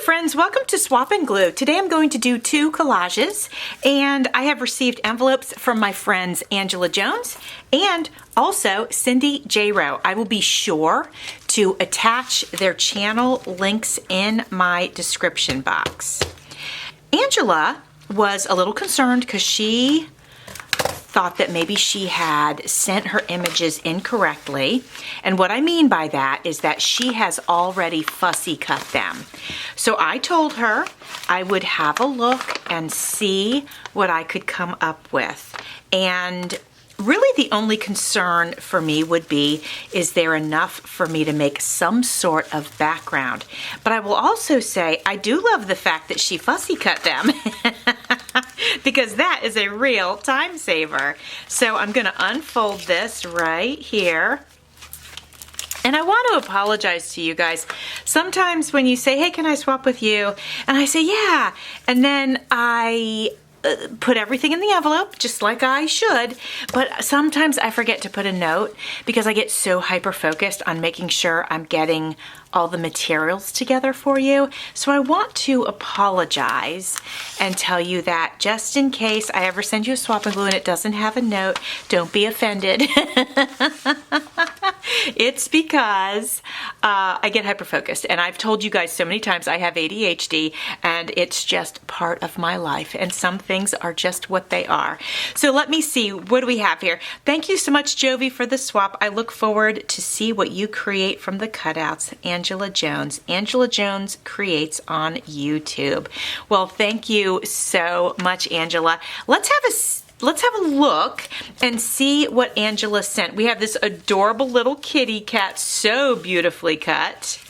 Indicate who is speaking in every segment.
Speaker 1: friends, welcome to Swap and Glue. Today I'm going to do 2 collages, and I have received envelopes from my friends Angela Jones and also Cindy J. Rowe. I will be sure to attach their channel links in my description box. Angela was a little concerned because she thought that maybe she had sent her images incorrectly. And what I mean by that is that she has already fussy cut them. So I told her I would have a look and see what I could come up with. And really the only concern for me would be, is there enough for me to make some sort of background? But I will also say, I do love the fact that she fussy cut them. Because that is a real time saver. So I'm going to unfold this right here. And I want to apologize to you guys. Sometimes when you say, hey, can I swap with you? And I say, yeah. And then I put everything in the envelope, just like I should. But sometimes I forget to put a note because I get so hyper-focused on making sure I'm getting all the materials together for you. So I want to apologize and tell you that just in case I ever send you a swap and glue and it doesn't have a note, don't be offended. It's because I get hyper-focused, and I've told you guys so many times I have ADHD, and it's just part of my life, and some things are just what they are. So let me see, what do we have here? Thank you so much, Jovi, for the swap. I look forward to see what you create from the cutouts. Angela Jones. Angela Jones creates on YouTube. Well, thank you so much, Angela. Let's have a look and see what Angela sent. We have this adorable little kitty cat, so beautifully cut.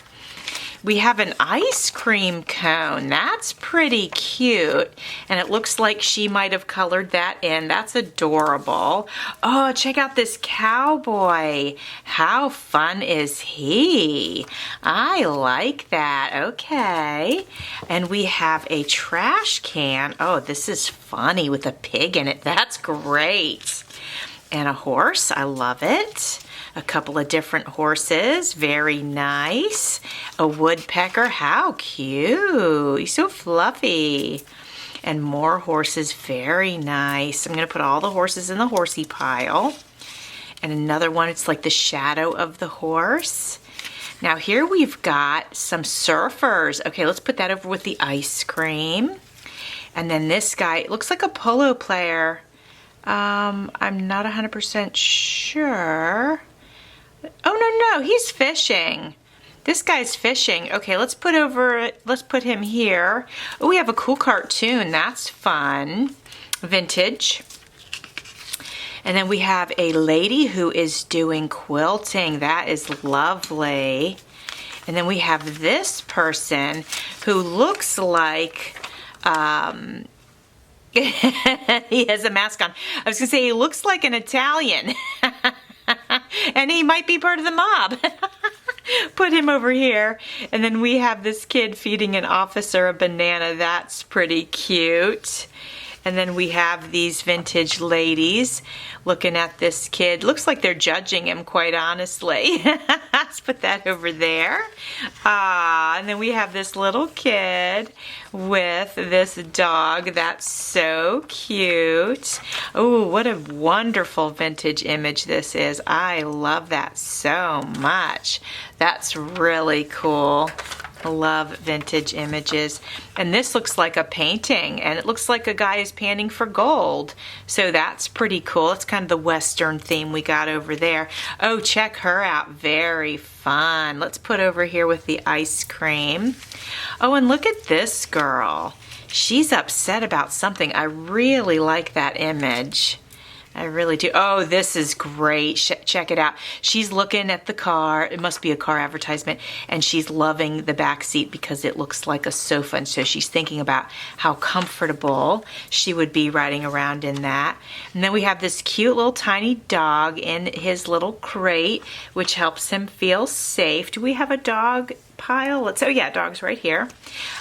Speaker 1: We have an ice cream cone. That's pretty cute. And it looks like she might have colored that in. That's adorable. Oh, check out this cowboy. How fun is he? I like that. Okay. And we have a trash can. Oh, this is funny with a pig in it. That's great. And a horse. I love it. A couple of different horses, very nice. A woodpecker, how cute. He's so fluffy. And more horses, very nice. I'm gonna put all the horses in the horsey pile. And another one, it's like the shadow of the horse. Now here we've got some surfers. Okay, let's put that over with the ice cream. And then this guy, it looks like a polo player. I'm not 100% sure. Oh, no, he's fishing. This guy's fishing. Okay, let's put him here. Oh, we have a cool cartoon. That's fun. Vintage. And then we have a lady who is doing quilting. That is lovely. And then we have this person who looks like, he has a mask on. I was gonna say he looks like an Italian. And he might be part of the mob. Put him over here. And then we have this kid feeding an officer a banana. That's pretty cute. And then we have these vintage ladies looking at this kid. Looks like they're judging him, quite honestly. Let's put that over there. And then we have this little kid with this dog. That's so cute. Oh, what a wonderful vintage image this is. I love that so much. That's really cool. I love vintage images. And this looks like a painting, and it looks like a guy is panning for gold. So that's pretty cool. It's kind of the Western theme we got over there. Oh, check her out. Very fun. Let's put over here with the ice cream. Oh, and look at this girl. She's upset about something. I really like that image. I really do. Oh, this is great. Check it out. She's looking at the car. It must be a car advertisement. And she's loving the back seat because it looks like a sofa. And so she's thinking about how comfortable she would be riding around in that. And then we have this cute little tiny dog in his little crate, which helps him feel safe. Do we have a dog pile. Let's, oh yeah, dog's right here.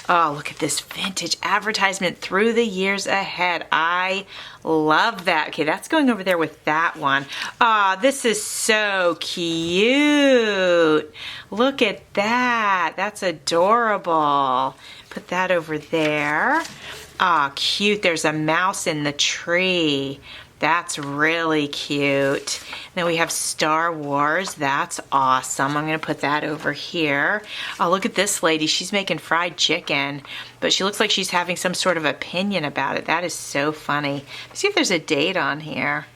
Speaker 1: Oh, look at this vintage advertisement, through the years ahead. I love that. Okay, that's going over there with that one. Ah, this is so cute. Look at that. That's adorable. Put that over there. Ah, cute. There's a mouse in the tree. That's really cute. Then we have Star Wars. That's awesome. I'm going to put that over here. Oh, look at this lady. She's making fried chicken, but she looks like she's having some sort of opinion about it. That is so funny. Let's see if there's a date on here.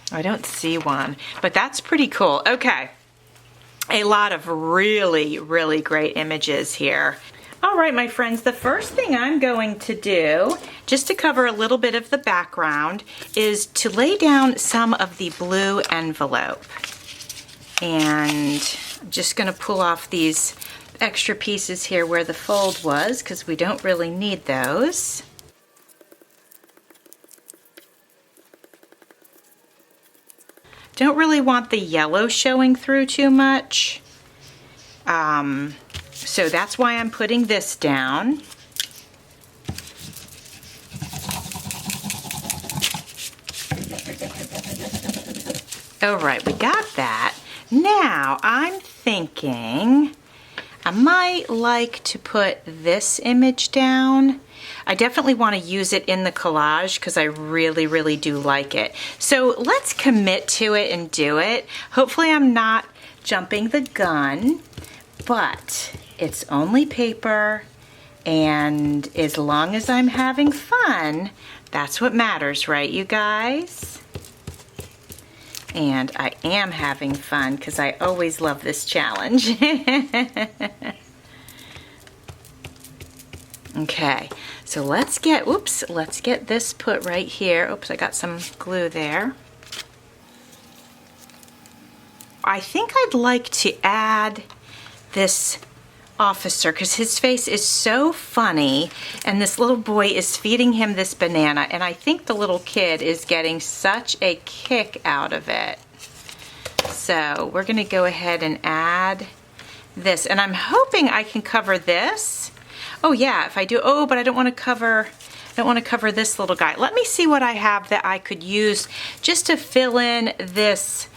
Speaker 1: I don't see one, but that's pretty cool. Okay. A lot of really, really great images here. All right, my friends, the first thing I'm going to do, just to cover a little bit of the background, is to lay down some of the blue envelope. And I'm just going to pull off these extra pieces here where the fold was, because we don't really need those. Don't really want the yellow showing through too much. So that's why I'm putting this down. All right, we got that. Now I'm thinking I might like to put this image down. I definitely want to use it in the collage because I really, really do like it. So let's commit to it and do it. Hopefully I'm not jumping the gun, but it's only paper, and as long as I'm having fun, that's what matters, right, you guys? And I am having fun because I always love this challenge. Okay, so let's get this put right here. Oops, I got some glue there. I think I'd like to add this officer because his face is so funny, and this little boy is feeding him this banana, and I think the little kid is getting such a kick out of it. So we're going to go ahead and add this, and I'm hoping I can cover this. Oh yeah, if I do, oh, but I don't want to cover this little guy. Let me see what I have that I could use just to fill in this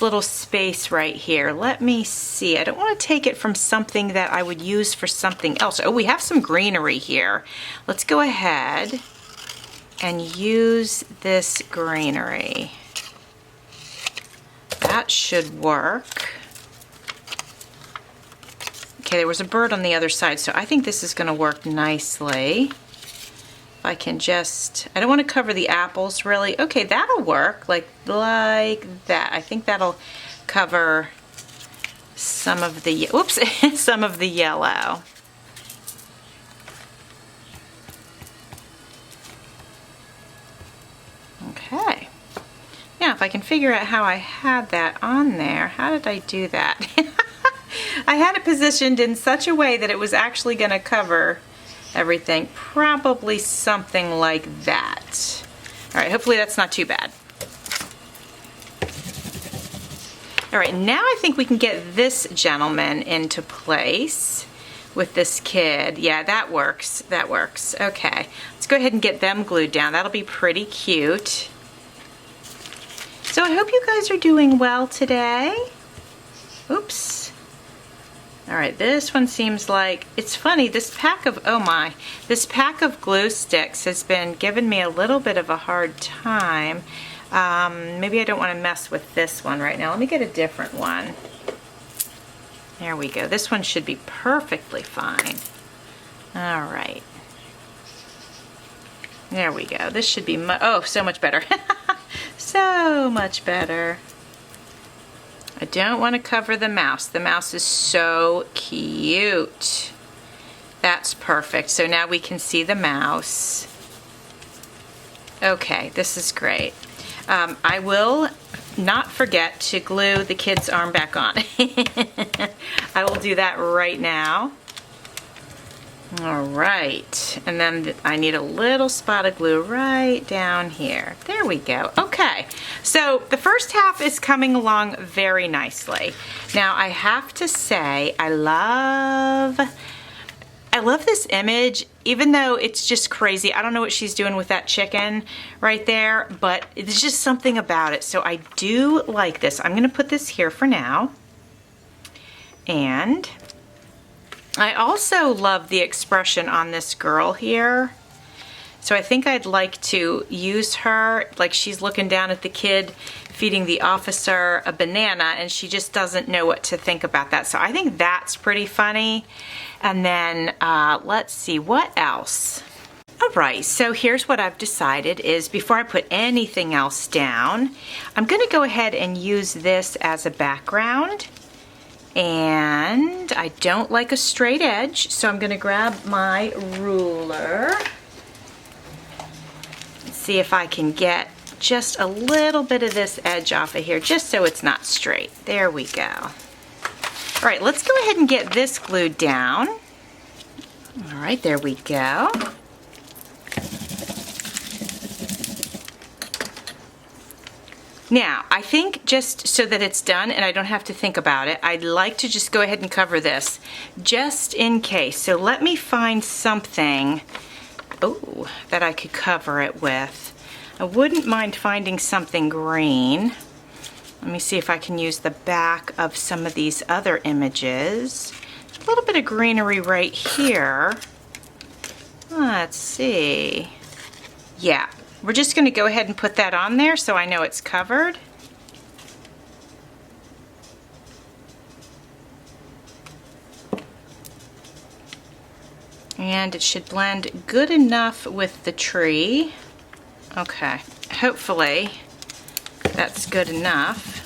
Speaker 1: little space right here. Let me see. I don't want to take it from something that I would use for something else. Oh, we have some greenery here. Let's go ahead and use this greenery. That should work. Okay, there was a bird on the other side, so I think this is going to work nicely. If I can just, I don't want to cover the apples really. Okay, that'll work, like that. I think that'll cover some of the, oops, some of the yellow. Okay. Now, if I can figure out how I had that on there, how did I do that? I had it positioned in such a way that it was actually going to cover everything. Probably something like that. All right, hopefully that's not too bad. All right, now I think we can get this gentleman into place with this kid. Yeah, that works. That works. Okay, let's go ahead and get them glued down. That'll be pretty cute. So I hope you guys are doing well today. Oops. All right, this one seems like, it's funny, this pack of, oh my, this pack of glue sticks has been giving me a little bit of a hard time. Maybe I don't want to mess with this one right now. Let me get a different one. There we go. This one should be perfectly fine. All right. There we go. This should be, oh, so much better. So much better. I don't want to cover the mouse. The mouse is so cute. That's perfect. So now we can see the mouse. Okay, this is great. I will not forget to glue the kid's arm back on. I will do that right now. All right, and then I need a little spot of glue right down here. There we go. Okay, so the first half is coming along very nicely. Now I have to say I love this image, even though it's just crazy. I don't know what she's doing with that chicken right there, but it's just something about it. So I do like this. I'm gonna put this here for now. And I also love the expression on this girl here. So I think I'd like to use her, like she's looking down at the kid feeding the officer a banana and she just doesn't know what to think about that. So I think that's pretty funny. And then let's see, what else? All right, so here's what I've decided is before I put anything else down, I'm gonna go ahead and use this as a background. And I don't like a straight edge, so I'm gonna grab my ruler. See if I can get just a little bit of this edge off of here, just so it's not straight. There we go. All right, let's go ahead and get this glued down. All right, there we go. Now, I think just so that it's done and I don't have to think about it, I'd like to just go ahead and cover this just in case. So let me find something, that I could cover it with. I wouldn't mind finding something green. Let me see if I can use the back of some of these other images. A little bit of greenery right here. Let's see. Yeah, we're just going to go ahead and put that on there so I know it's covered. And it should blend good enough with the tree. Okay, hopefully that's good enough.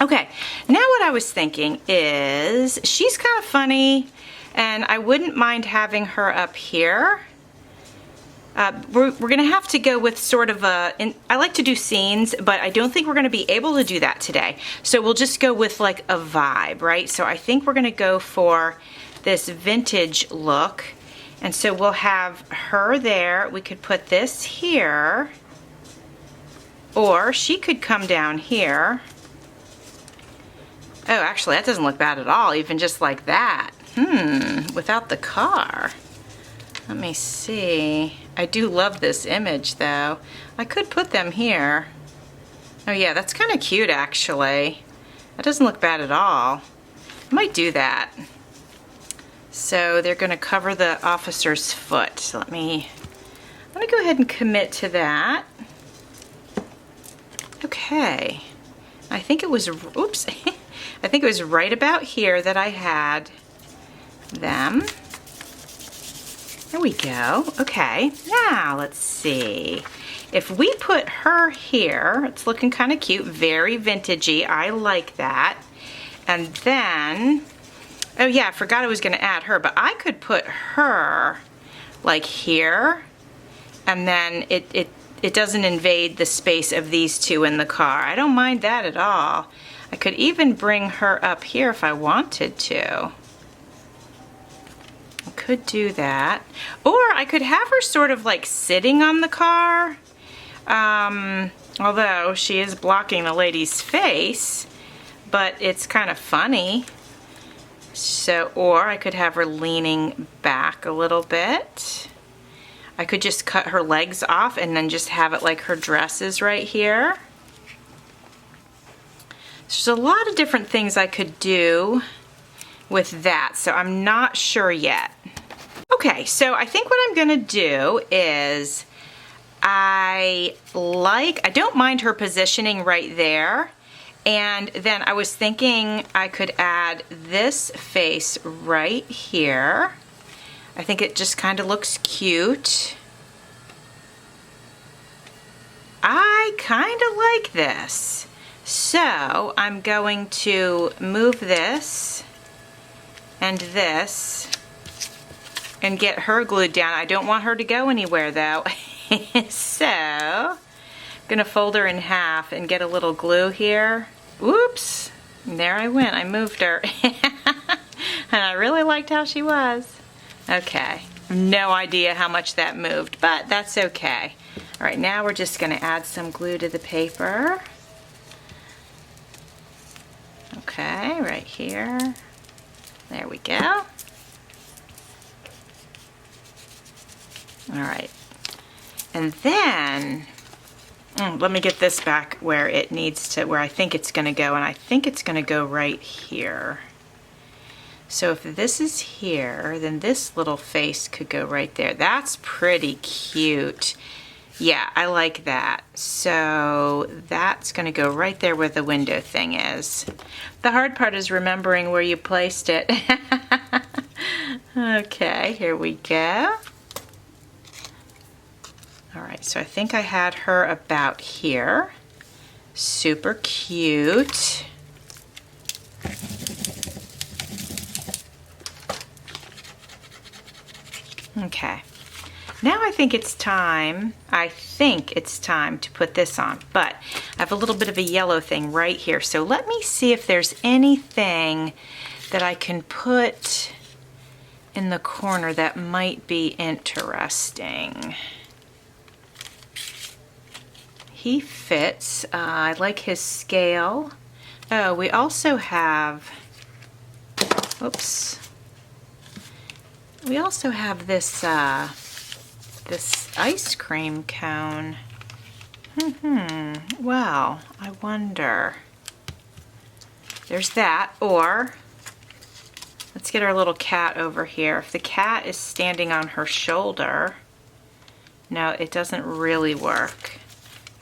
Speaker 1: Okay, now what I was thinking is she's kind of funny and I wouldn't mind having her up here. We're gonna have to go with sort of I like to do scenes, but I don't think we're gonna be able to do that today. So we'll just go with like a vibe, right? So I think we're gonna go for this vintage look. And so we'll have her there. We could put this here, or she could come down here. Oh, actually that doesn't look bad at all, even just like that. Without the car. Let me see. I do love this image though. I could put them here. Oh yeah, that's kind of cute actually. That doesn't look bad at all. I might do that. So they're gonna cover the officer's foot. So I'm gonna go ahead and commit to that. Okay. I think it was, oops. I think it was right about here that I had them. There we go. Okay, now let's see. If we put her here, it's looking kind of cute, very vintagey. I like that. And then, oh yeah, I forgot I was gonna add her, but I could put her like here, and then it doesn't invade the space of these two in the car. I don't mind that at all. I could even bring her up here if I wanted to. I could do that. Or I could have her sort of like sitting on the car. Although she is blocking the lady's face, but it's kind of funny. So, or I could have her leaning back a little bit. I could just cut her legs off and then just have it like her dress is right here. There's a lot of different things I could do with that, so I'm not sure yet. Okay, so I think what I'm gonna do is I don't mind her positioning right there, and then I was thinking I could add this face right here. I think it just kind of looks cute. I kind of like this. So I'm going to move this and this and get her glued down. I don't want her to go anywhere though. So I'm gonna fold her in half and get a little glue here. Oops, there I went, I moved her. And I really liked how she was. Okay, no idea how much that moved, but that's okay. All right, now we're just gonna add some glue to the paper. Okay, right here. There we go. All right, and then let me get this back where it needs to, where I think it's gonna go, and I think it's gonna go right here. So if this is here, then this little face could go right there. That's pretty cute. Yeah, I like that. So that's gonna go right there where the window thing is. The hard part is remembering where you placed it. Okay, here we go. All right, so I think I had her about here. Super cute. Okay, now I think it's time to put this on, but I have a little bit of a yellow thing right here. So let me see if there's anything that I can put in the corner that might be interesting. He fits. I like his scale. Oh, we also have, oops. We also have this this ice cream cone. Well, I wonder. There's that, or let's get our little cat over here. If the cat is standing on her shoulder, no, it doesn't really work.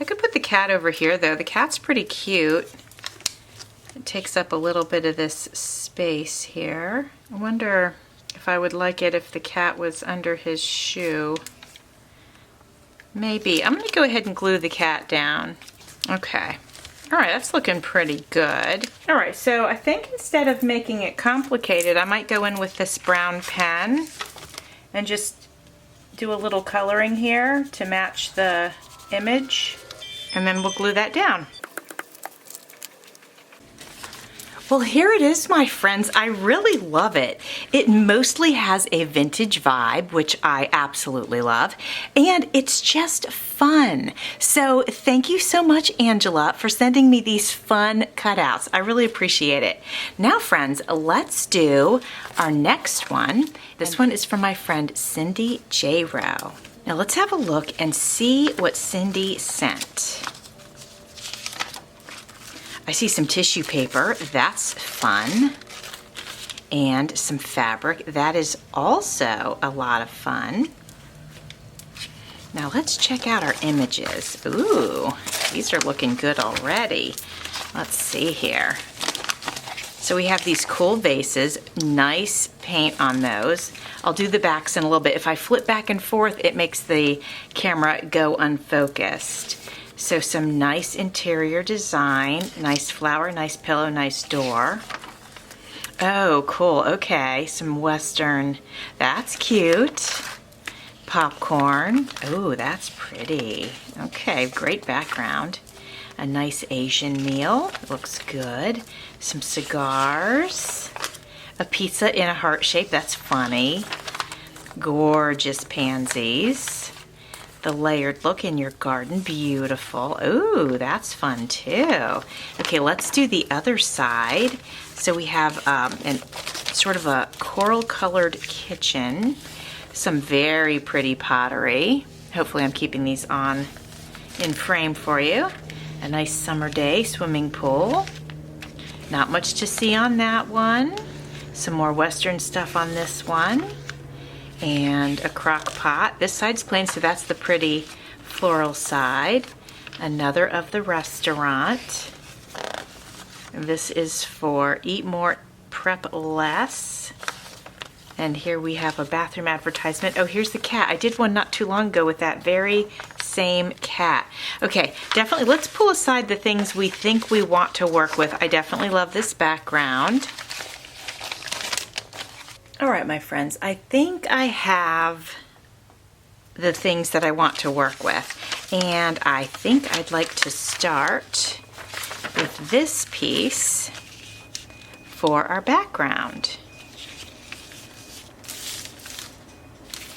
Speaker 1: I could put the cat over here though. The cat's pretty cute. It takes up a little bit of this space here. I wonder if I would like it if the cat was under his shoe. Maybe. I'm going to go ahead and glue the cat down. Okay. All right, that's looking pretty good. All right, so I think instead of making it complicated, I might go in with this brown pen and just do a little coloring here to match the image, and then we'll glue that down. Well, here it is, my friends. I really love it. It mostly has a vintage vibe, which I absolutely love, and it's just fun. So thank you so much, Angela, for sending me these fun cutouts. I really appreciate it. Now, friends, let's do our next one. This one is from my friend Cindy J. Rowe. Now let's have a look and see what Cindy sent. I see some tissue paper, that's fun, and some fabric, that is also a lot of fun. Now let's check out our images. Ooh, these are looking good already. Let's see here. So we have these cool vases, nice paint on those. I'll do the backs in a little bit. If I flip back and forth, it makes the camera go unfocused. So some nice interior design, nice flower, nice pillow, nice door. Oh, cool, okay, some Western, that's cute. Popcorn, oh, that's pretty. Okay, great background. A nice Asian meal, looks good. Some cigars. A pizza in a heart shape, that's funny. Gorgeous pansies. The layered look in your garden, beautiful. Ooh, that's fun too. Okay, let's do the other side. So we have sort of a coral colored kitchen, some very pretty pottery. Hopefully I'm keeping these on in frame for you. A nice summer day, swimming pool. Not much to see on that one. Some more Western stuff on this one. And a crock pot. This side's plain, so that's the pretty floral side. Another of the restaurant. This is for eat more, prep less. And here we have a bathroom advertisement. Oh, here's the cat. I did one not too long ago with that very same cat. Okay, definitely let's pull aside the things we think we want to work with. I definitely love this background. All right, my friends, I think I have the things that I want to work with. And I think I'd like to start with this piece for our background.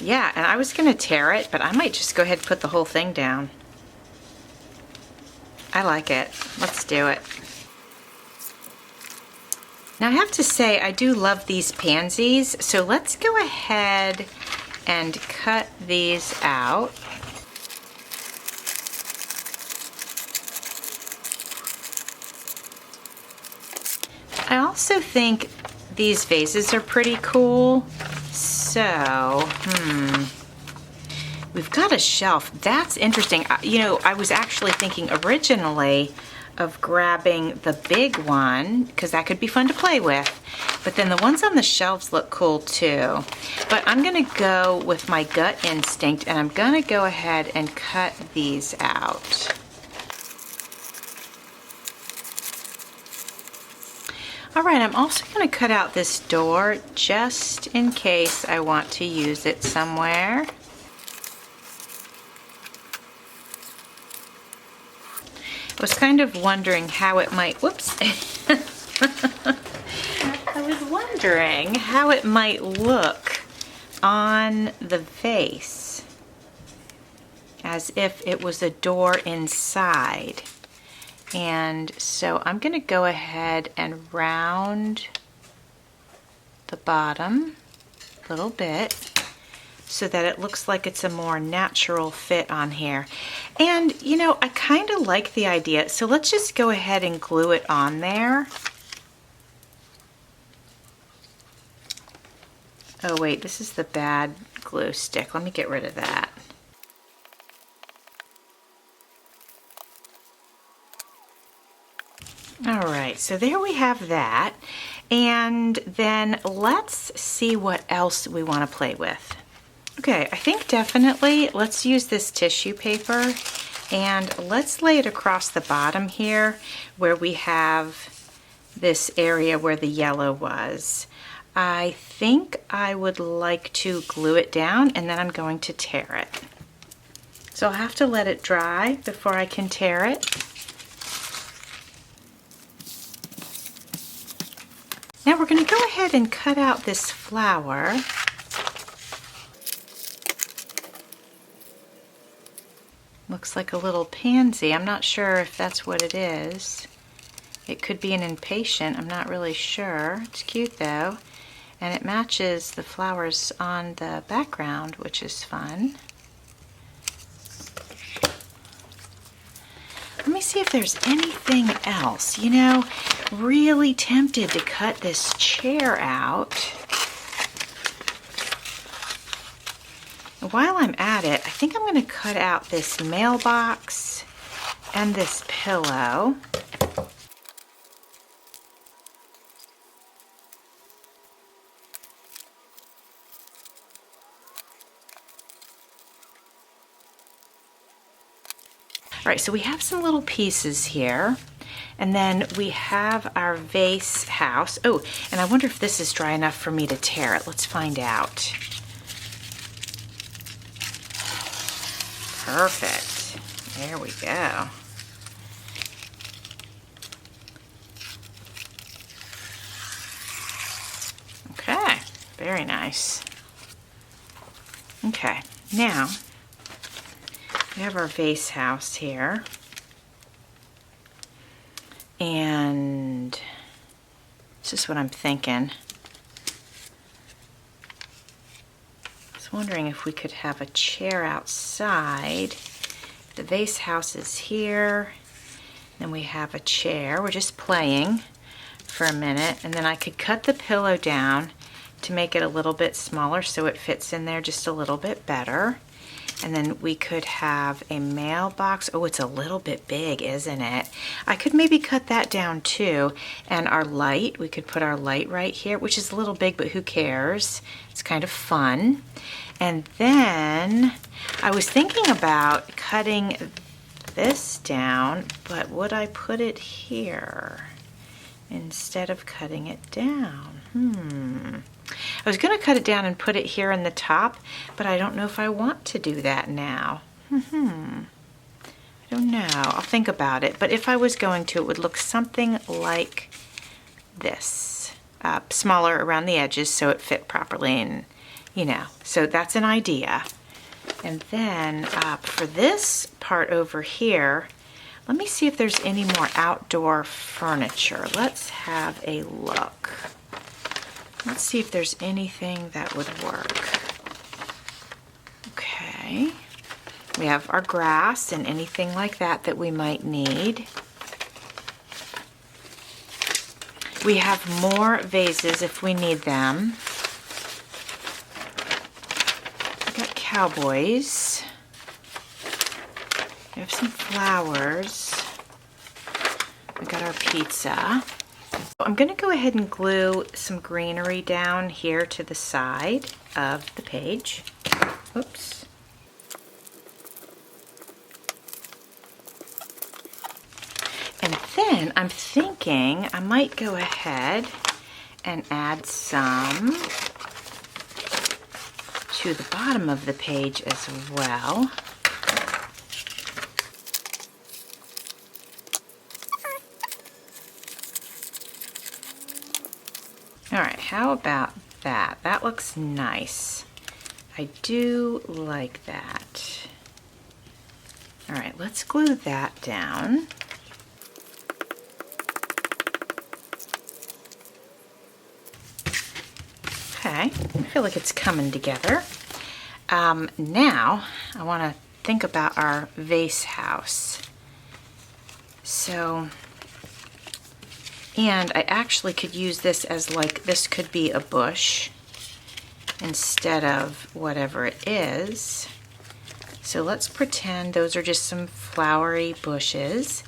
Speaker 1: Yeah, and I was gonna tear it, but I might just go ahead and put the whole thing down. I like it. Let's do it. Now I have to say, I do love these pansies, so let's go ahead and cut these out. I also think these vases are pretty cool. So, we've got a shelf. That's interesting. You know, I was actually thinking originally of grabbing the big one because that could be fun to play with. But then the ones on the shelves look cool too. But I'm gonna go with my gut instinct and I'm gonna go ahead and cut these out. All right, I'm also going to cut out this door just in case I want to use it somewhere. I was kind of wondering how it might, whoops. I was wondering how it might look on the vase, as if it was a door inside. And so I'm going to go ahead and round the bottom a little bit so that it looks like it's a more natural fit on here. And you know, I kind of like the idea, so let's just go ahead and glue it on there. Oh wait, this is the bad glue stick. Let me get rid of that. All right, so there we have that. And then let's see what else we want to play with. Okay, I think definitely let's use this tissue paper and let's lay it across the bottom here where we have this area where the yellow was. I think I would like to glue it down and then I'm going to tear it. So I'll have to let it dry before I can tear it. Now we're going to go ahead and cut out this flower. Looks like a little pansy. I'm not sure if that's what it is. It could be an impatient. I'm not really sure. It's cute though. And it matches the flowers on the background, which is fun. Let me see if there's anything else. You know, really tempted to cut this chair out. While I'm at it, I think I'm going to cut out this mailbox and this pillow. All right, so we have some little pieces here, and then we have our vase house. Oh, and I wonder if this is dry enough for me to tear it. Let's find out. Perfect. There we go. Okay, very nice. Okay, now we have our vase house here, and this is what I'm thinking. I was wondering if we could have a chair outside. The vase house is here, then we have a chair. We're just playing for a minute, and then I could cut the pillow down to make it a little bit smaller so it fits in there just a little bit better. And then we could have a mailbox. Oh, it's a little bit big, isn't it? I could maybe cut that down too. And our light, we could put our light right here, which is a little big, but who cares? It's kind of fun. And then I was thinking about cutting this down, but would I put it here instead of cutting it down? I was going to cut it down and put it here in the top, but I don't know if I want to do that now. I don't know. I'll think about it. But if I was going to, it would look something like this. Smaller around the edges so it fit properly and, you know, so that's an idea. And then for this part over here, let me see if there's any more outdoor furniture. Let's have a look. Let's see if there's anything that would work. Okay. We have our grass and anything like that that we might need. We have more vases if we need them. We got cowboys. We have some flowers. We got our pizza. I'm going to go ahead and glue some greenery down here to the side of the page. Oops. And then I'm thinking I might go ahead and add some to the bottom of the page as well. All right, how about that? That looks nice. I do like that. All right, let's glue that down. Okay, I feel like it's coming together. Now, I want to think about our vase house. So, and I actually could use this as like, this could be a bush instead of whatever it is. So let's pretend those are just some flowery bushes,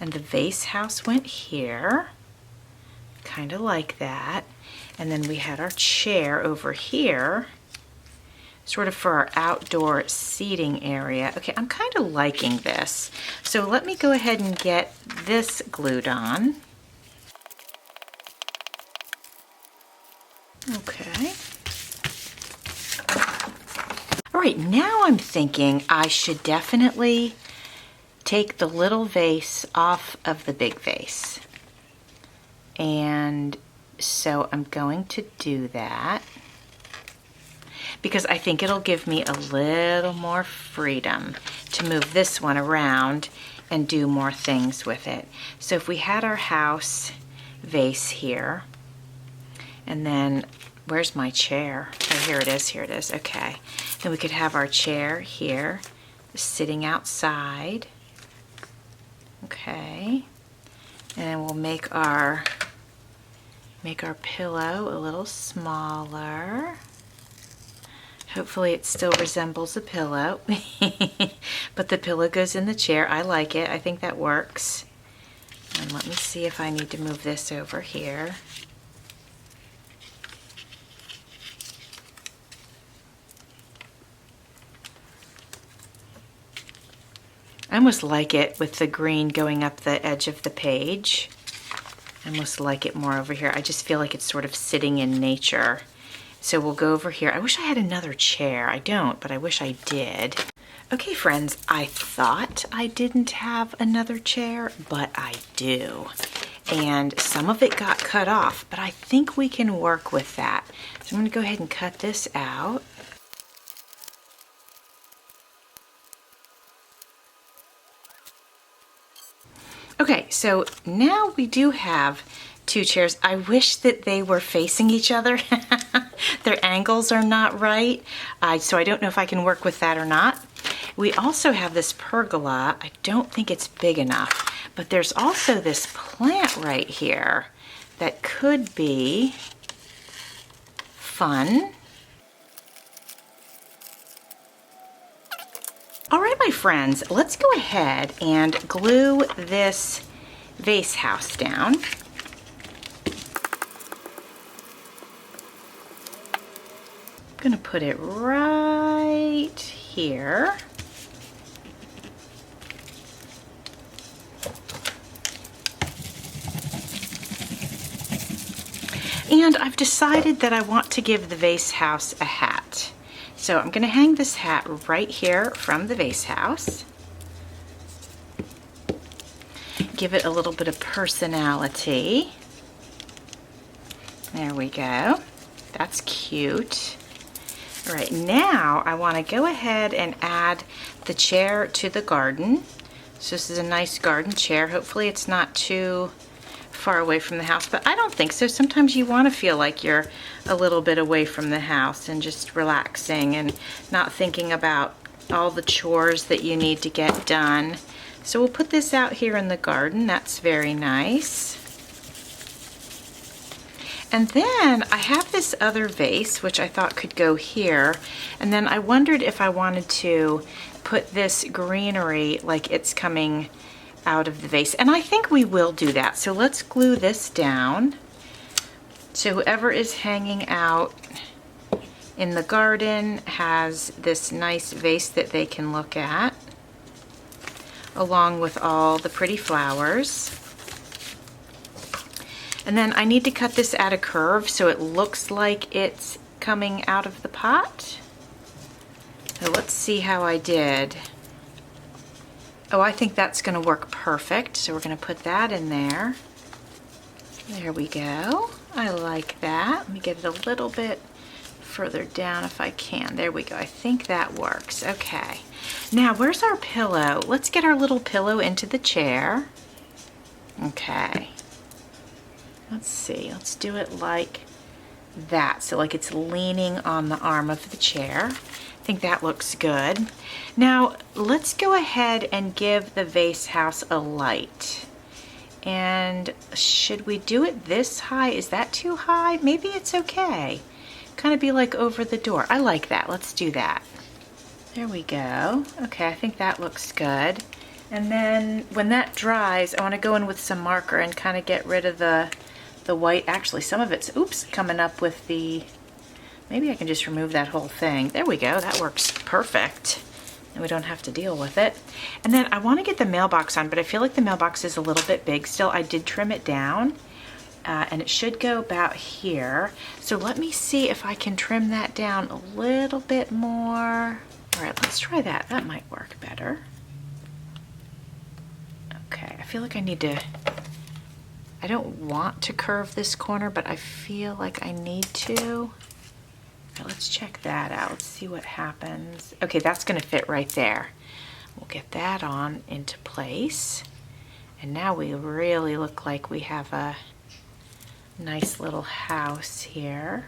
Speaker 1: and the vase house went here, kind of like that. And then we had our chair over here, sort of for our outdoor seating area. Okay, I'm kind of liking this. So let me go ahead and get this glued on. Okay. All right, now I'm thinking I should definitely take the little vase off of the big vase. And so I'm going to do that because I think it'll give me a little more freedom to move this one around and do more things with it. So if we had our house vase here, and then where's my chair? Oh, here it is, here it is. Okay. Then we could have our chair here sitting outside. Okay. And then we'll make our pillow a little smaller. Hopefully it still resembles a pillow. But the pillow goes in the chair. I like it. I think that works. And let me see if I need to move this over here. I almost like it with the green going up the edge of the page. I almost like it more over here. I just feel like it's sort of sitting in nature. So we'll go over here. I wish I had another chair. I don't, but I wish I did. Okay, friends, I thought I didn't have another chair, but I do. And some of it got cut off, but I think we can work with that. So I'm gonna go ahead and cut this out. Okay, so now we do have two chairs. I wish that they were facing each other. Their angles are not right, so I don't know if I can work with that or not. We also have this pergola. I don't think it's big enough, but there's also this plant right here that could be fun. All right, my friends, let's go ahead and glue this vase house down. I'm gonna put it right here. And I've decided that I want to give the vase house a hat. So I'm going to hang this hat right here from the vase house. Give it a little bit of personality. There we go. That's cute. All right, now I want to go ahead and add the chair to the garden. So this is a nice garden chair. Hopefully it's not too far away from the house, but I don't think so. Sometimes you want to feel like you're a little bit away from the house and just relaxing and not thinking about all the chores that you need to get done. So we'll put this out here in the garden. That's very nice. And then I have this other vase, which I thought could go here. And then I wondered if I wanted to put this greenery like it's coming out of the vase. And I think we will do that. So let's glue this down. So whoever is hanging out in the garden has this nice vase that they can look at, along with all the pretty flowers. And then I need to cut this at a curve so it looks like it's coming out of the pot. So let's see how I did. Oh, I think that's going to work perfect. So we're going to put that in there. There we go. I like that. Let me get it a little bit further down if I can. There we go. I think that works. Okay. Now, where's our pillow? Let's get our little pillow into the chair. Okay. Let's see. Let's do it like that. So like it's leaning on the arm of the chair. I think that looks good. Now let's go ahead and give the vase house a light. And should we do it this high? Is that too high? Maybe it's okay. Kind of be like over the door. I like that. Let's do that. There we go. Okay, I think that looks good. And then when that dries, I want to go in with some marker and kind of get rid of the white. Actually, some of it's, oops, coming up with the, maybe I can just remove that whole thing. There we go. That works perfect. And we don't have to deal with it. And then I want to get the mailbox on, but I feel like the mailbox is a little bit big still. I did trim it down, and it should go about here. So let me see if I can trim that down a little bit more. All right, let's try that. That might work better. Okay, I feel like I need to, I don't want to curve this corner, but I feel like I need to. Now let's check that out. Let's see what happens. Okay, that's going to fit right there. We'll get that on into place. And now we really look like we have a nice little house here.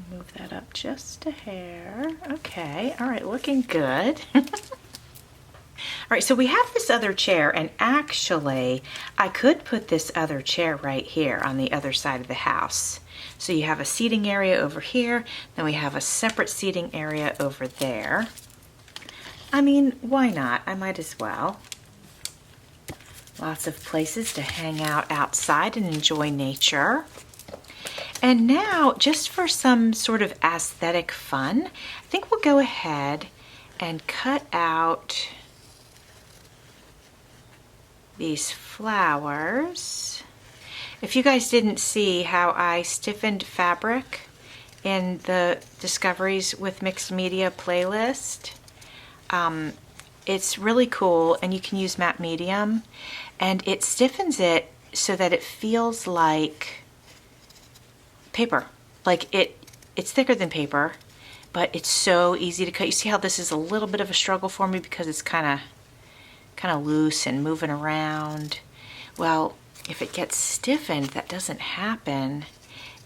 Speaker 1: Move that up just a hair. Okay, all right, looking good. All right, so we have this other chair, and actually I could put this other chair right here on the other side of the house. So you have a seating area over here, then we have a separate seating area over there. I mean, why not? I might as well. Lots of places to hang out outside and enjoy nature. And now, just for some sort of aesthetic fun, I think we'll go ahead and cut out these flowers. If you guys didn't see how I stiffened fabric in the Discoveries with Mixed Media playlist, it's really cool, and you can use matte medium, and it stiffens it so that it feels like paper. Like it's thicker than paper, but it's so easy to cut. You see how this is a little bit of a struggle for me because it's kind of loose and moving around. Well, if it gets stiffened, that doesn't happen.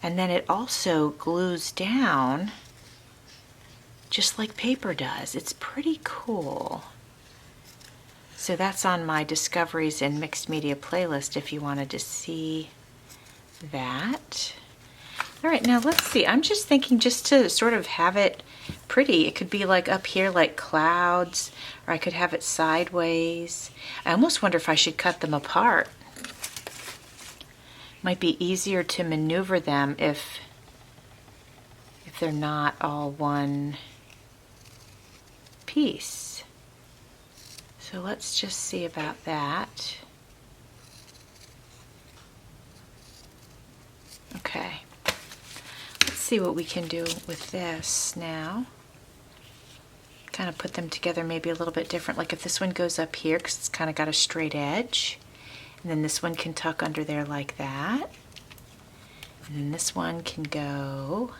Speaker 1: And then it also glues down just like paper does. It's pretty cool. So that's on my Discoveries in Mixed Media playlist if you wanted to see that. All right, now let's see. I'm just thinking just to sort of have it pretty. It could be like up here like clouds, or I could have it sideways. I almost wonder if I should cut them apart. Might be easier to maneuver them if they're not all one piece. So let's just see about that. Okay. Let's see what we can do with this now. Kind of put them together maybe a little bit different. Like if this one goes up here because it's kind of got a straight edge, and then this one can tuck under there like that. And then this one can go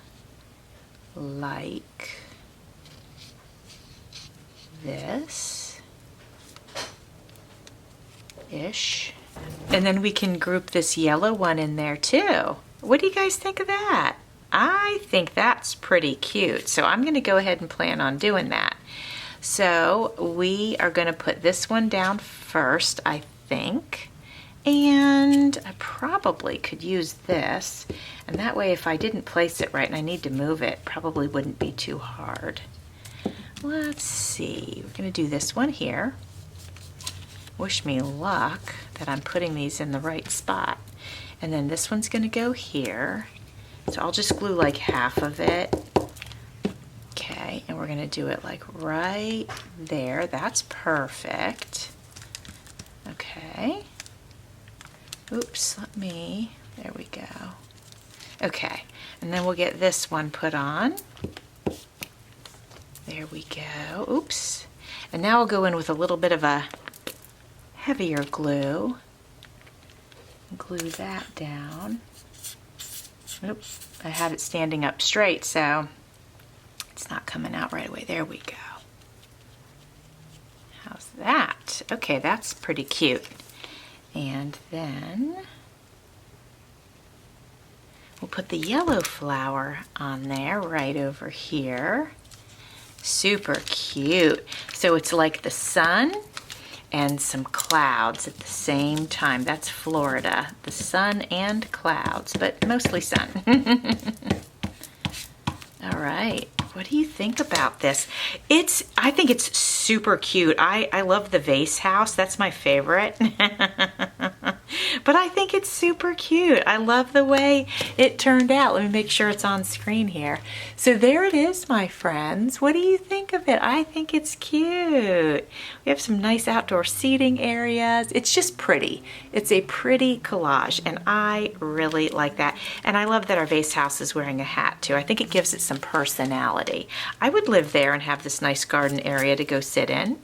Speaker 1: like this-ish. And then we can group this yellow one in there too. What do you guys think of that? I think that's pretty cute. So I'm gonna go ahead and plan on doing that. So we are gonna put this one down first, I think. And I probably could use this. And that way, if I didn't place it right and I need to move it, probably wouldn't be too hard. Let's see, we're gonna do this one here. Wish me luck that I'm putting these in the right spot. And then this one's gonna go here. So I'll just glue like half of it. Okay, and we're gonna do it like right there. That's perfect. Okay. Oops, there we go. Okay, and then we'll get this one put on. There we go, oops. And now I'll go in with a little bit of a heavier glue. Glue that down. Oops, I had it standing up straight, so it's not coming out right away. There we go. How's that? Okay, that's pretty cute. And then we'll put the yellow flower on there right over here. Super cute. So it's like the sun and some clouds at the same time. That's Florida, the sun and clouds, but mostly sun. All right, what do you think about this? I think it's super cute. I love the vase house, that's my favorite. But I think it's super cute. I love the way it turned out. Let me make sure it's on screen here. So there it is, my friends. What do you think of it? I think it's cute. We have some nice outdoor seating areas. It's just pretty. It's a pretty collage, and I really like that. And I love that our vase house is wearing a hat too. I think it gives it some personality. I would live there and have this nice garden area to go sit in.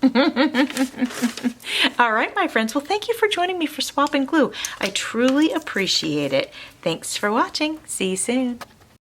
Speaker 1: All right, my friends. Well, thank you for joining me for Swap and Glue. I truly appreciate it. Thanks for watching. See you soon.